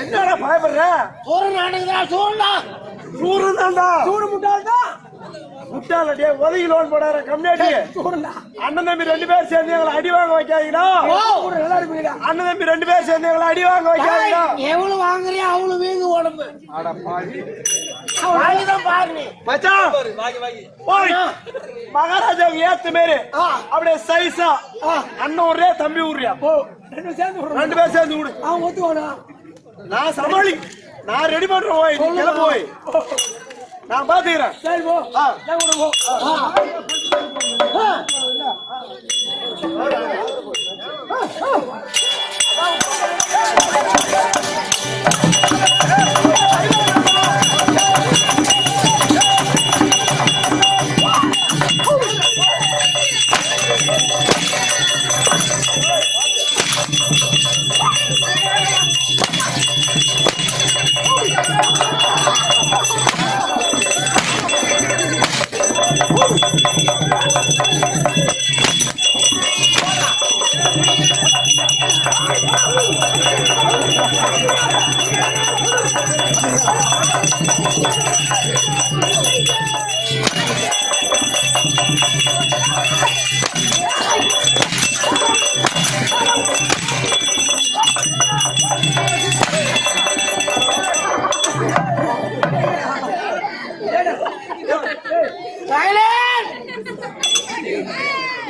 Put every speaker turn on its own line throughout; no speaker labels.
என்னடா பயப்படுற? சூரன் ஆடுங்கடா, சூரன்டா. சூரன் தான்டா. சூரன் முட்டாள்டா. முட்டாளடே ஒதுங்கி லோன் போடாத கம்மியாடி. சூரன்டா. அண்ணன் தம்பி ரெண்டு பேர் சேர்ந்து எங்களை அடி வாங்க வைக்காதீங்கடா. நல்லா இருப்பீங்க. அண்ணன் தம்பி ரெண்டு பேர் சேர்ந்து எங்களை அடி வாங்க வைக்காதீங்கடா. எவ்வளவு வாங்குறியா அவ்வளவு வீங்கு உடம்பு. அட பாவி. வாங்கி தான் பாரு. மச்சான். வாங்கி. ஓய். மகாராஜா ஏத்து மேரே. அப்படியே சைஸா. அண்ணன் ஒரே தம்பி ஊர்றியா? போ. ரெண்டு பேர் சேர்ந்து விடு. ஒத்துவானா? நான் சமாளி. நான் ரெடி பண்றேன். போய் நீ கிளம்பு போய். நான் பாத்துக்கிறேன். சரி போ. நான் கூட போ.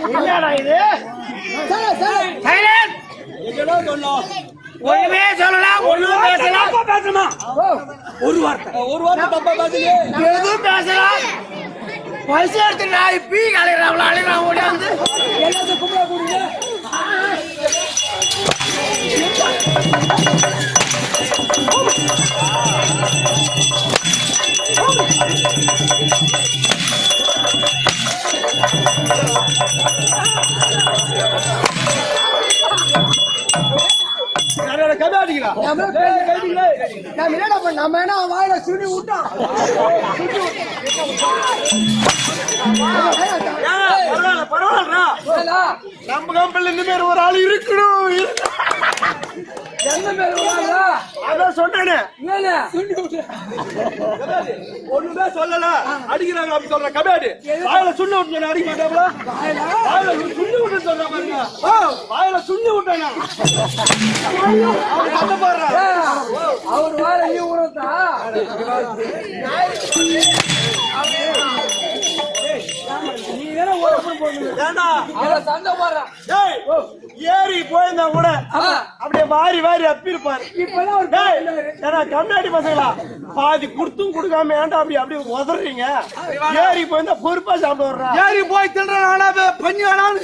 என்னடா இது? ஒண்ணுமே சொல்லலாம், ஒண்ணும் பேசலாம், பேசணுமா? ஒரு வார்த்தை தப்பா பேசுங்க. எதுவும் பேசலாம். பைசா எடுத்து நான் பீ கலைறாங்களா அழைக்கிறா ஓடியாந்து எல்லாத்தையும் கும்பிட கூடுங்க. நம்ம என்ன வாயில சுனி விட்டோம். பரவாயில்ல, நம்ம கம்பெனில இந்த மாதிரி ஒரு ஆள் இருக்கணும். அதான் சொன்னேன்னு ஒண்ணுமே சொல்லல. அடிக்கிறாங்க அப்படி சொல்ற கபாடி வாயில சுண்ணி விட்டு அடிக்க மாட்டாங்களா? வாயில சுண்ணி விட்டு சொல்ற பாருங்க. வாயில சுண்ணி விட்டானா அவர் சண்டை போடுறாரு. அவர் வாயில நீ உணர்த்தா ஏறி போயிருந்தா கூட அப்படியே வாரி வாரி அப்பிருப்பாரு. கண்ணாடி பசங்களா பாதி குடுத்தும் கொடுக்காம ஏன்டா அப்படி அப்படி உதறீங்க? ஏறி போயிருந்தா பொறுப்பா சாப்பிட வர்றான். ஏறி போய் தின்றா பண்ணி வேணாம்.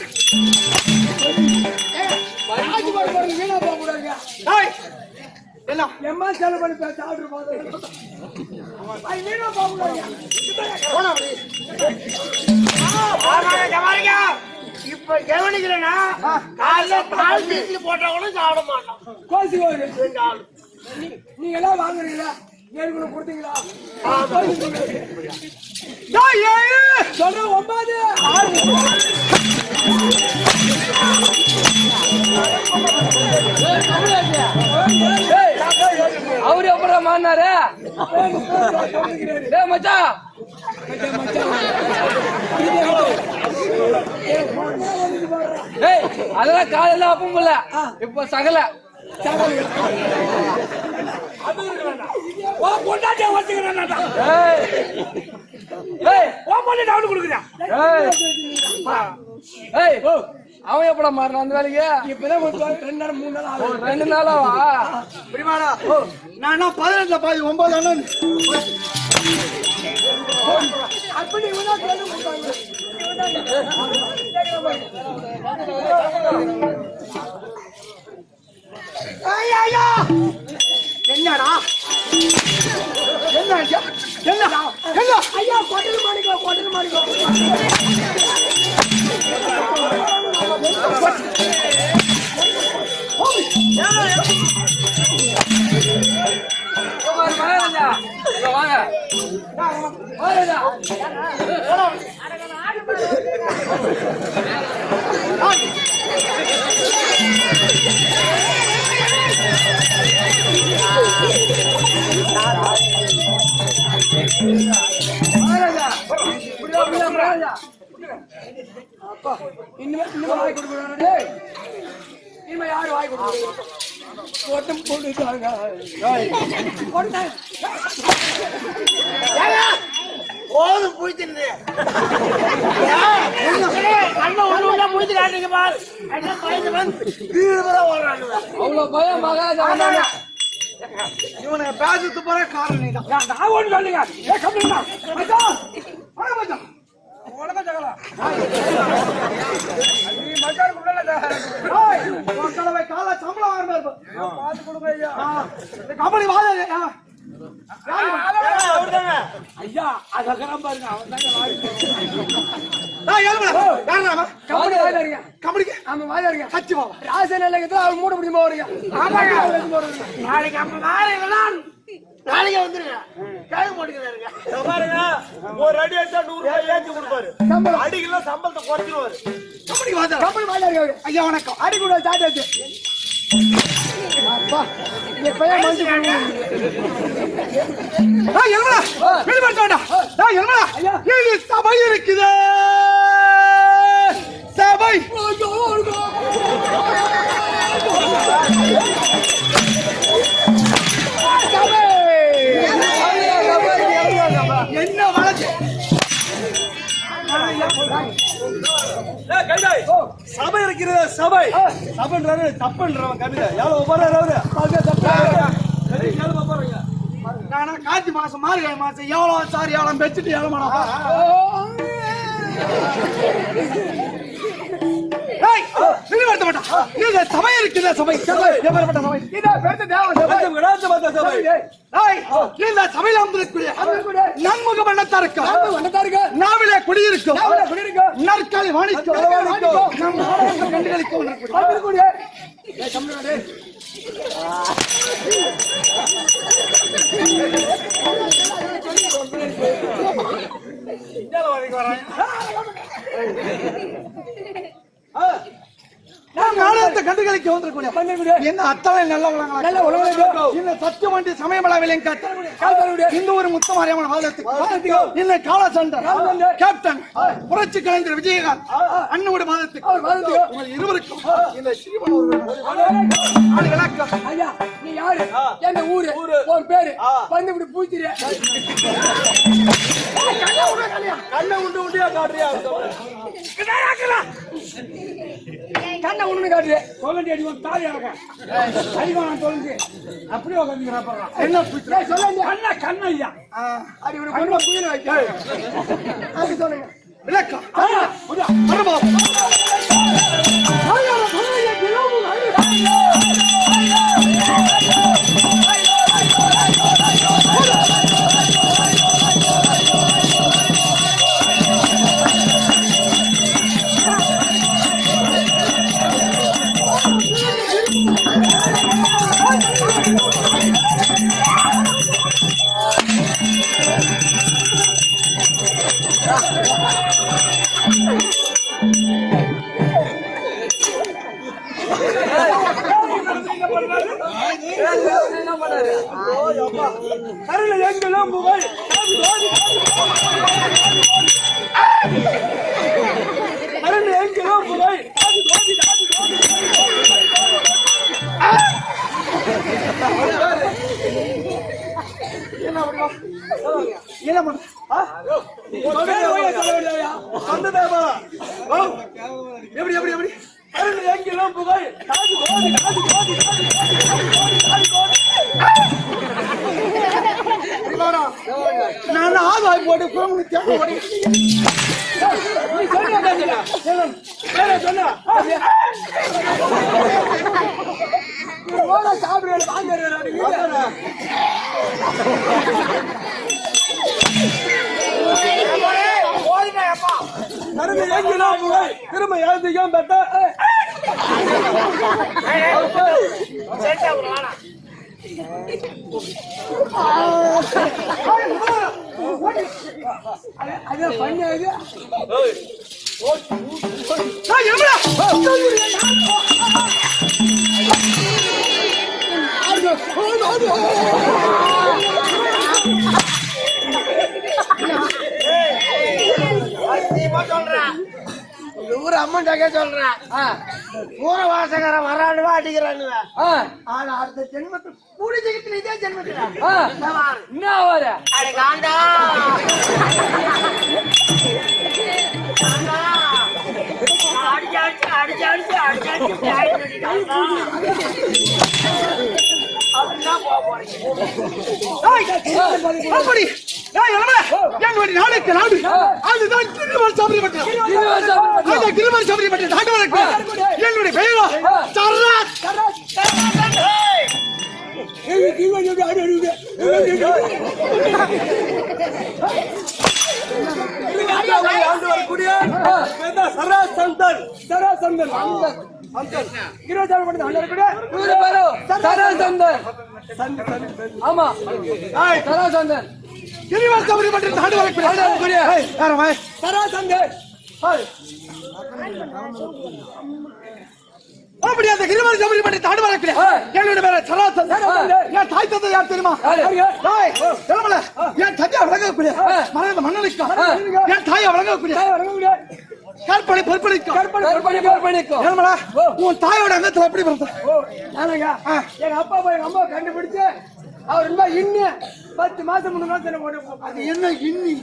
இப்ப கவனிக்கிறேன்னா காலைல வீட்டுல போட்டவங்களும் சாப்பிட மாட்டோம். நீங்க எல்லாம் வாங்குறீங்களா? கொடுத்தீங்களா? சொல்ற 9 அவரு அப்புறம் மாறினாரு. மச்சான் அதெல்லாம் காலையில அப்பம் போல இப்ப சகல அவன் எப்படா மாறின அந்த வேலைக்கு? இப்பதான் 2 நாள் 3 நாள் ஆகும். 2 நாளாவா? நான் 18 பாதி 9 என்னடா என்ன ஐயா கொட்டல் மாணிக்கோ இனிமே யாரு வாய் கொடுக்கும் போட்டுட்டாங்க. போதும் போயிட்டு அவ்வளவு பயம் மகா. இவனை பேசுறது போற காரணம் நான் ஒண்ணு சொல்லுங்க. கால சம்பளம் பார்த்து கொடுங்க கம்பெனி ஐயா அதெல்லாம் பாருங்க. அவன் மூட முடியுமா வரீங்க? நாளைக்கு நாளைக்கு வந்துருங்க. பாருங்க ஒரு அடி அடிச்சா 100 ரூபாய் ஏற்றி கொடுப்பாரு. அடிக்கலாம் சம்பளத்தை குறைச்சிருவாரு.
கம்பெனி வாத்தியார் ஐயா வணக்கம். அடிக்கூட ஸ்டார்ட் ஆச்சு. அப்பா எப்பயா மனசு சபை இருக்குது. சபை என்ன வளர்ச்சி
சபை இருக்கிறது. சபை சபைன்றாரு தப்புன்றவன் கவிதை எவ்வளவு போறாரு.
நானா கார்த்தி மாசம் மார்கழி மாசம் எவ்வளவு சாரி எவ்வளவு பெச்சுட்டு எவ்வளவு சபை இருக்குது. சபை எப்பேற்பட்ட சபை? இந்த சபையில் அமர்ந்திருக்கூடிய நன்முக வண்ணத்தாருக்கு நாவிலே குடியிருக்கும் நற்காலி வாணிக்கும் நம் கண்டுகளிக்கும் நாடகத்தை கண்டுகளிக்க வந்திருக்கூடிய என்ன அத்தனை நல்ல இந்த சத்தியமண்டி சமயமளாவில் இந்த ஒரு முத்தமாரியம்மன் வாதத்துக்கு இந்த கால சண்டை கேப்டன் புரட்சி கலைஞர் விஜயகாந்த் அண்ணோட வாதத்துக்கு இருவருக்கும் இந்த ஐயா நீ யாரு எந்த ஊரு ஒரு பேரு வந்து இப்படி பூச்சிரியா
கண்ணை உண்டு உண்டியா காட்டுறியா?
கண்ணை ஒண்ணு காட்டு சொல்லி அடி தாலி அடிக்க தொலைஞ்சு அப்படியே உட்காந்துக்கிறான். என்ன சொல்ல கண்ணா கண்ணையா அடி ஒரு பொண்ணு புயல் வைக்க அது சொல்லுங்க விளக்கம்.
எங்களும் புகழ் எங்களும் புகழ்
என்ன பண்ற எப்படி எப்படி எப்படி
எங்கிலும் புகழ்
நான் ஆதாய் போட்டு
திரும்ப எழுதிக்கும் பெட்ட
அதே பண்ணி
ஊர் அம்மன்டாக்கே சொல்றேன். ஊர வாசகர வராடுவா அடிக்கிறான்னு. ஆனா அடுத்த ஜென்மத்தில் கூடி ஜெகத்தில் இதே ஜென்மத்தில்
என்ன வர
காண்டா அடிச்சு அடிச்சு அடிச்சு அடிச்சு அப்படின்னா
அப்படி எங்களுடைய நாளுக்கு நாடு அதுதான் கிருமர் சபரிமட்டம். கிருமர் சபரிமட்டம் நாடுவதற்கு என்னுடைய பெயரோ
அப்படி அந்த கிரிமலை சபரி பண்ணி தாண்டு வரக்கூடிய என்னுடைய பேர சராசன். என் தாய் தந்தை யார் தெரியுமா? என் தந்தையா வழங்கக்கூடிய மறைந்த மன்னனுக்கும் என் தாயா வழங்கக்கூடிய கற்பனை பொறுப்பளிக்கும். உன் தாயோட அங்கத்துல எப்படி பிறந்த?
எங்க அப்பா எங்க அம்மா கண்டுபிடிச்சு அவர் இன்னும் 10 மாசம் முன்னாடி
அது என்ன இன்னி?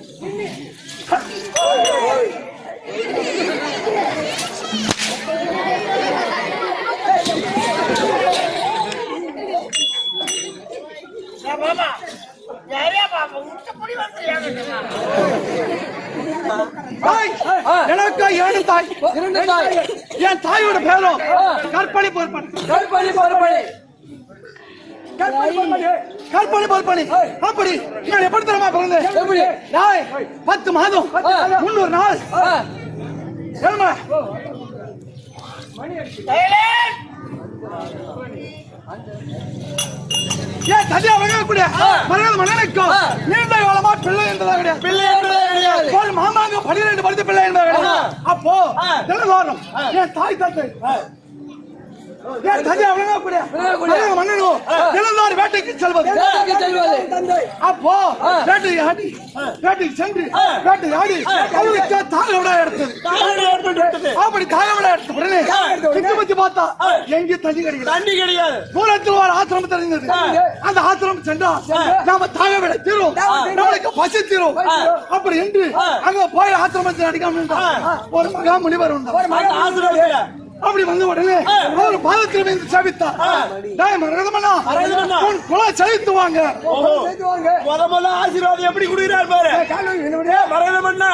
எனக்கு 7 தாய். என் தாயோட பேரும் கற்பனை பொறுப்பணி. அப்படி நான் எப்படி தெரியுமா பிறந்தேன்? 10 மாதம் 300 நாள். ஏன் தனியா வழங்கக்கூடிய மரணம் மன்னனுக்கும் நீண்ட காலமா பிள்ளை என்பதாக கிடையாது. ஒரு மாமாங்க 12 படித்த பிள்ளை என்பதாக கிடையாது. அப்போ தினந்தோறும் என் தாய் தந்தை ஏன் தனியா வழங்கக்கூடிய மன்னனும் தினந்தோறும் வேட்டைக்கு செல்வது. அப்போ வேட்டைக்கு சென்று வேட்டையாடி அவருக்கு தாயோட எடுத்தது. அப்படி தாயோட எடுத்த உடனே சுத்தி பார்த்தா எங்கேயும் தண்ணி கிடையாது. தூரத்தில் ஒரு ஆசிரமம் தெரிந்தது. அந்த ஆசிரமம் சென்றா நாம தாயை விட தீரும், நம்மளுக்கு பசி தீரும். அப்படி என்று அங்க போய் ஆசிரமத்தில் அடிக்காம ஒரு மகா முனிவர் உண்டு. அப்படி வந்த உடனே அவர் பாதத்தில் வந்து சாபித்தார். உன் குலம் செலுத்துவாங்க.
முதல்ல ஆசீர்வாதம் எப்படி கொடுக்கிறார் பாரு. மரணமண்ணா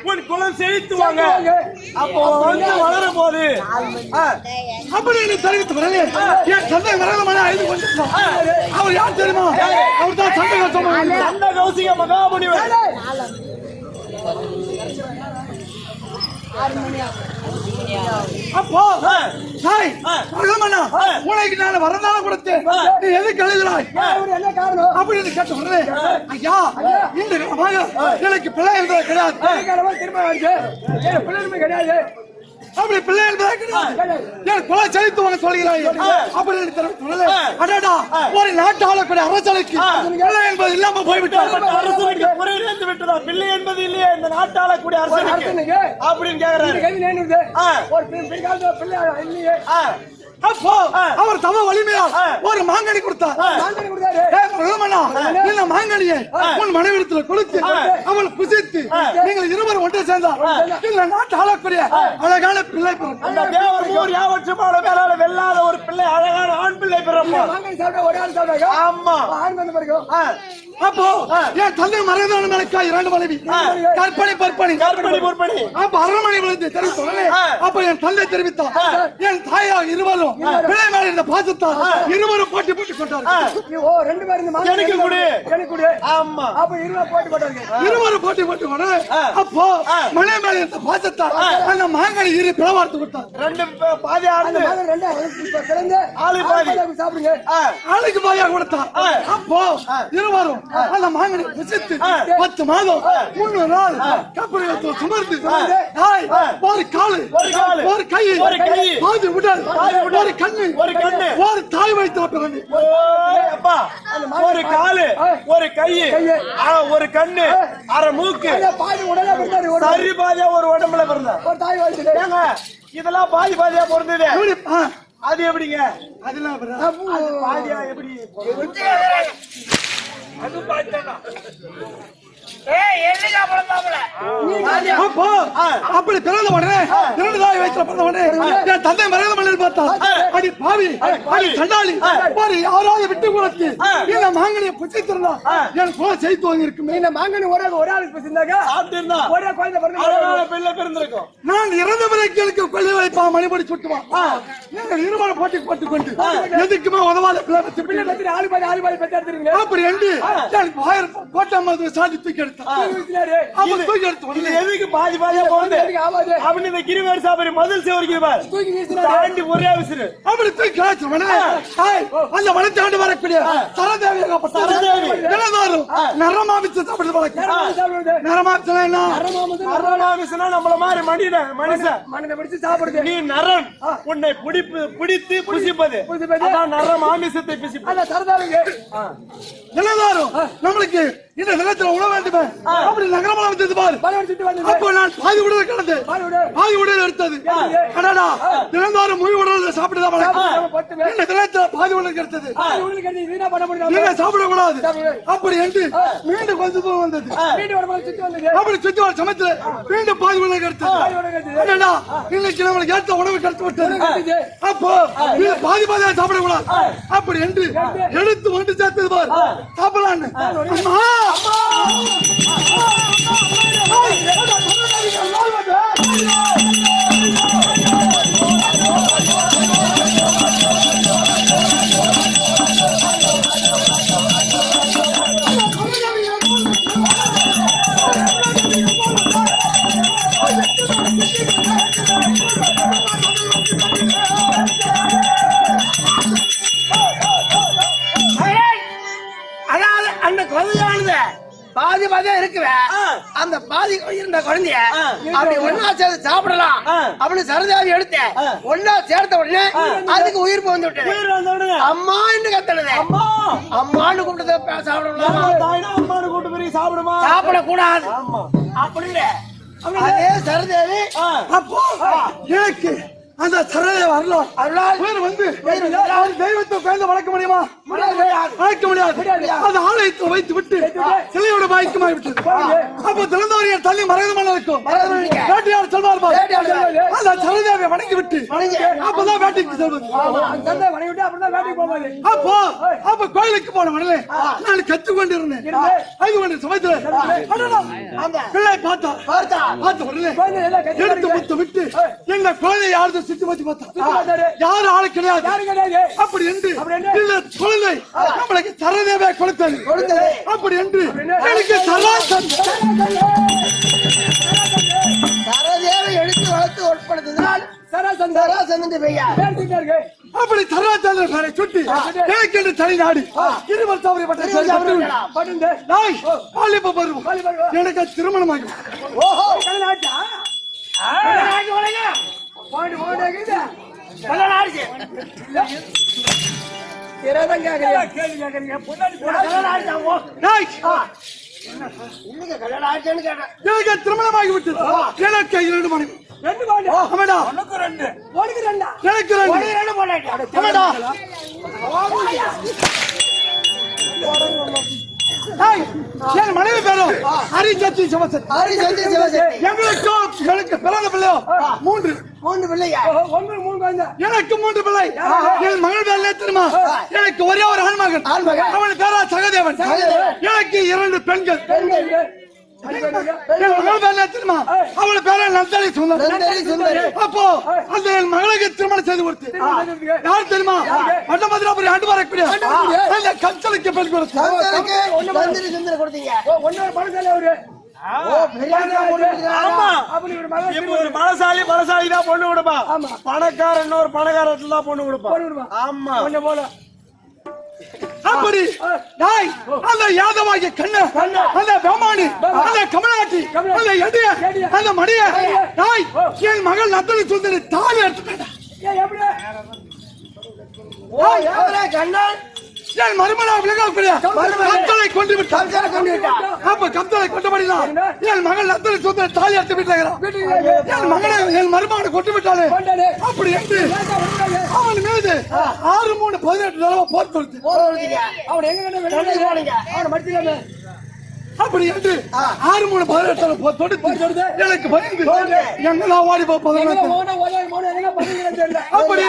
உன் குலம் செலுத்துவாங்க. அப்போ வந்து வளரும் போது
அப்படி நீ தெரிவித்த உடனே என் தந்தை மரணமண்ணா எழுதி கொண்டிருந்தார். அவர் யார் தெரியுமா? அவர் தான்
சண்ட கௌசிக மகாமுனிவர்.
அப்போ உனக்கு நான் வரந்தாலும் கொடுத்தேன், நீ எதுக்கு எழுதுறாய்
என்ன காரணம்
அப்படின்னு கேட்ட உடனே ஐயா இந்த எனக்கு பிள்ளை என்பது கிடையாது.
பிள்ளை கிடையாது.
அப்படி பிள்ளை என்பதே கிடையாது. என் குல செலுத்துவாங்க சொல்கிறாய். அப்படி ஒரு நாட்டு ஆளக்கூடிய அரசனுக்கு பிள்ளை என்பது இல்லாம போய்விட்டார்.
அரசனுக்கு குறைந்து விட்டதா? பிள்ளை என்பது இல்லையா இந்த நாட்டு ஆளக்கூடிய அரசனுக்கு அப்படின்னு கேக்குறாரு.
அப்போ அவர் தவ வலிமையால் ஒரு மாங்கனி கொடுத்தார். இந்த மாங்கனியை உன் மனைவிடத்துல கொடுத்து அவள் புசித்து நீங்கள் இருவரும் ஒன்று சேர்ந்தார். இந்த நாட்டு ஆளக்கூடிய அழகான பிள்ளை
வெல்லாத ஒரு பிள்ளை, அழகான ஆண் பிள்ளை பிறப்பார். ஆமா.
அப்போ என் தந்தை மறைந்தவன் மேலக்கா 2 மனைவி கற்பனை பொறுப்பணி. அப்ப அரண்மனை விழுந்து தெரிவித்தோடனே அப்ப என் தந்தை தெரிவித்தார். என் தாயா இருவரும் பிள்ளை மேல இருந்த பாசத்தால் இருவரும் போட்டி போட்டுக் கொண்டார்கள். இருவரும் போட்டி போட்டுக் கொண்டு அப்போ மனை மேல இருந்த பாசத்தால் அந்த மாங்கனி இரு பிளவார்த்து கொடுத்தார்.
2 பாதி
ஆளுக்கு பாதியாக கொடுத்தார். அப்போ இருவரும் அந்த மாங்கனி புசித்து 10 மாதம் 300 நாள் கப்பலில் சுமர்ந்து ஒரு காலு ஒரு கை பாதி உடல் ஒரு கண்ணு ஒரு தாய் வைத்த பிறகு
ஒரு காலு ஒரு கை ஒரு கண்ணு அரை மூக்கு சரி பாதியா ஒரு உடம்புல பிறந்த இதெல்லாம் பாதியா பிறந்தது. அது எப்படிங்க?
அதெல்லாம்
பாதியா எப்படி? அது பாதியா
அப்படி பிறந்த உடனே 2 தாய் வயிற்றுல பிறந்த உடனே என் தந்தை மறைந்த மண்ணில் பார்த்தார். அடி பாவி அடி சண்டாளி பாரு யாராவது விட்டு கொடுத்து இந்த மாங்கனியை புசித்திருந்தா என் குலம் செய்து வாங்கி இருக்குமே.
இந்த மாங்கனி ஒரு ஆளுக்கு புசிந்தாங்க ஒரே குழந்தை
பிள்ளை பிறந்திருக்கும்.
நான் இறந்த பிறகு எனக்கு கொள்ளை வைப்பா மணிபடி சுட்டுவான். நீங்கள் இருமலை போட்டி போட்டுக் கொண்டு எதுக்குமே உதவாத பிள்ளை
ஆளு பாதி பெற்று எடுத்துருங்க.
அப்படி என்று 1000 கோட்டை சாதி தூக்கி
இது எதுக்கு பாதி பாதியா போகுது அப்படின்னு இந்த கிரிவேர் சாப்பிடு மதில் சேவரிக்கு தாண்டி ஒரே விசிறு
அப்படி தூக்கி காய்ச்சி அந்த வளர்ச்சி ஆண்டு வரக்கூடிய சரதேவி நரமாமிச்சு சாப்பிடுறது வழக்கு. நரமாமிச்சுனா என்ன?
நரமாமிச்சுனா நம்மள மாதிரி மனிதன்
பிடிச்சு சாப்பிடுது.
நீ நரன் உன்னை பிடித்து புசிப்பது அதான் நரமாமிசத்தை புசிப்பது.
சரதாவிங்க
எல்லாரும் நம்மளுக்கு இந்த நிலத்துல உணவு வேண்டுமே அப்படி நகரமாக வந்தது பாரு. அப்போ நான் பாதி உடல் கிடந்து பாதி உடல் எடுத்தது. அடடா தினந்தோறும் முழு உடல் சாப்பிட்டுதான் இந்த நிலத்துல பாதி உடல் கிடைத்தது. சாப்பிடக்கூடாது அப்படி என்று மீண்டும் கொஞ்சம் தூரம் வந்தது. அப்படி சுத்தி வர சமயத்துல மீண்டும் பாதி உடல் கிடைத்தது. அடடா இன்னைக்கு நம்மளுக்கு ஏற்ற உணவு கிடைத்து விட்டது. அப்போ பாதி பாதியா சாப்பிடக்கூடாது அப்படி என்று எடுத்து ஒன்று சேர்த்தது பாரு. சாப்பிடலான்னு
அந்த குழந்தையானது பாதி பாதியா இருக்குவே அந்த பாதி இருந்த குழந்தைய அப்படி ஒன்னா சேர்த்து சாப்பிடலாம் அப்படின்னு சரதாவி எடுத்து ஒன்னா சேர்த்த உடனே அதுக்கு உயிர் வந்து விட்டது. அம்மா என்று கத்தனது. அம்மான்னு கூப்பிட்டு
சாப்பிடுமா
சாப்பிடக்கூடாது அப்படின்னு அதே சரதேவி
அப்போ எனக்கு அந்த சரதேவி அருளால் வந்து தெய்வத்தை பேர்ந்து வளர்க்க முடியுமா? வளர்க்க முடியாது. அந்த ஆலயத்தை வைத்து விட்டு சிலையோட பாய்க்குமாய் விட்டது. அப்ப திறந்தவரையை தள்ளி மறைமுகமாக இருக்கும். வேட்டையார் சொல்வார் அந்த சரதேவியை வணங்கி விட்டு அப்பதான் வேட்டைக்கு செல்வது. அப்போ அப்ப கோயிலுக்கு போன உடனே நான் கற்றுக்கொண்டிருந்தேன். அது கொண்டு சமயத்துல பிள்ளை பார்த்த உடனே எடுத்து முத்து விட்டு எங்க கோயிலை யாரும் சுத்தி வச்சு பார்த்தா யாரும் ஆளு கிடையாது. அப்படி என்று குழந்தை நம்மளுக்கு சரதேவியை கொடுத்தது. அப்படி என்று எனக்கு
சரதேவி எடுத்து வளர்த்து உட்படுத்தினால்
அப்படி சராச்சந்திரனை சுட்டி எனக்கு என்று தனி நாடு இருவர் தவறிப்பட்ட எனக்கு திருமணமாகி திருமணமாகி விட்டது. எனக்கு 2 மணி என் மனைவி பேரும் ஹரிசக்தி சிவசக்தி. எனக்கு பிறந்த பிள்ளையோ 3 பிள்ளையா? எனக்கு 3 பிள்ளை. என் மகள் பேர் தெரியுமா? எனக்கு ஒரே ஒரு ஆண்மகன். அவன் பேரா சகதேவன். எனக்கு 2 பெண்கள். தெரியுமா? அவளை பேர நந்தலி சுந்தரி. அப்போ அந்த என் மகளுக்கு திருமணம் செய்து கொடுத்து யார் தெரியுமா? மதுராபுரி ஆண்டு வரக்கூடிய அந்த கஞ்சலுக்கு பெண் கொடுத்து
பலசாலி தான் பொண்ணு கொடுப்பா. பணக்காரன் இன்னொரு பணக்காரத்துல தான் பொண்ணு கொடுப்பா. ஆமா போல
அப்படி அந்த யாதவாகிய கண்ண அந்த பெமானி அந்த கமலாட்டி அந்த எடிய அந்த மடிய என் மகள் நத்தலி சுந்தரி தாலி எடுத்துட்டா. என் மருமனா விலகக்கூடிய கம்தலை கொண்டு விட்டான். அப்ப கம்தலை கொண்டபடிதான் என் மகள் நத்தலி சுந்தரி தாலி எடுத்து விட்டாங்க. என் மருமகனை கொண்டு விட்டானே. அப்படி என்று அவன் மீது 6-3-18 தடவை போர் கொடுத்து அப்படி என்று 6-3-18 தொடுத்து எனக்கு பயந்து எங்க ஓடி அப்படி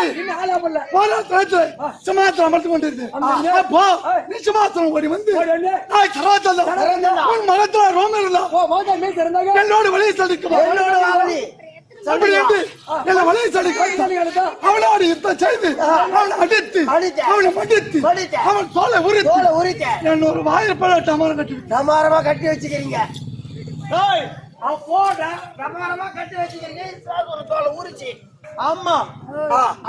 சிமாத்திரம் அமர்த்து கொண்டிருக்கு. அப்போ நீ சிமாத்திரம் ஓடி வந்து மரத்துல ரோமன் என்னோட வெளியே சந்திக்குமா?
அப்படி என்று என்னை வலையை சரி அவனோடு யுத்தம் செய்து அவனை அடித்து அவனை மடித்து அவன் தோலை உரித்து என்ன ஒரு வாயிற்பட டமாரம் கட்டி
டமாரமா கட்டி வச்சுக்கிறீங்க
டேய்,
டமாரமா கட்டி வச்சுக்கிறீங்க ஒரு தோலை உரிச்சு
ஆமா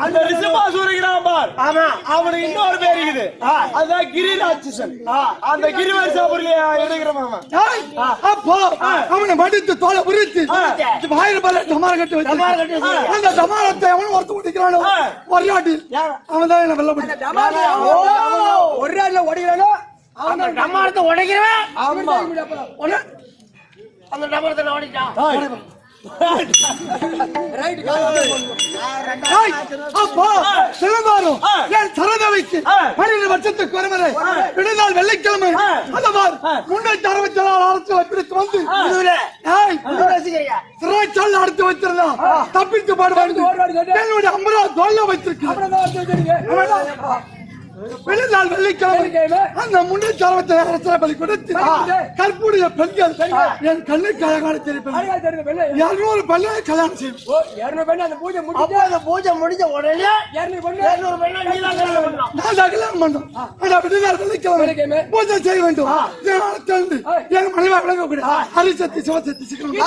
அந்த ரிஷபாசூரன் பார்
ஆமா
அவனுக்கு இன்னொரு பேர் இருக்குது அதான் கிரிராட்சசன் அந்த கிரிவரிசாபுரில எடுக்கிறவன்
அப்போ அவனை மடித்து தோலை உரித்து வாயிற்பட டமாரம் கட்டி வச்சு அந்த டமாரத்தை அவன் ஒருத்த முடிக்கிறானோ ஒரு நாட்டி அவன் தான் என்ன வெல்ல முடியும்
ஒரு நாள்ல ஓடிக்கிறானோ
அந்த டமாரத்தை உடைக்கிறவன்
ஆமா
அந்த டமாரத்தை ஓடிட்டான்
அப்போ சிறந்தாலும் என் சரதவைக்கு 12 வருஷத்துக்கு ஒருமுறை விடுநாள் வெள்ளிக்கிழமை அந்த மாதிரி 364 அரசு பிடித்து வந்து சிறைச்சாலை அடுத்து வச்சிருந்தான் தப்பித்து பாடுவாங்க என்னுடைய 50 தோல்ல வச்சிருக்கு விடுநாள் வெள்ளிக்கிழமை அந்த 364 அரசரை பலி கொடுத்து கற்புடைய பெண்கள் என் கண்ணுக்கு அழகான தெரிவிப்பேன் 200 பெண்ணை கல்யாணம் செய்யும்
அந்த பூஜை
அப்போ அந்த பூஜை முடிஞ்ச உடனே 200 பெண்ணை நீ தான் கல்யாணம் பண்ணணும்.
நான் கல்யாணம் பண்ணோம் ஆனா விடுநாள் வெள்ளிக்கிழமை பூஜை செய்ய வேண்டும் தெரிந்து என் மனைவி விளங்கக்கூடிய ஹரிசக்தி சிவசக்தி சிக்கணும்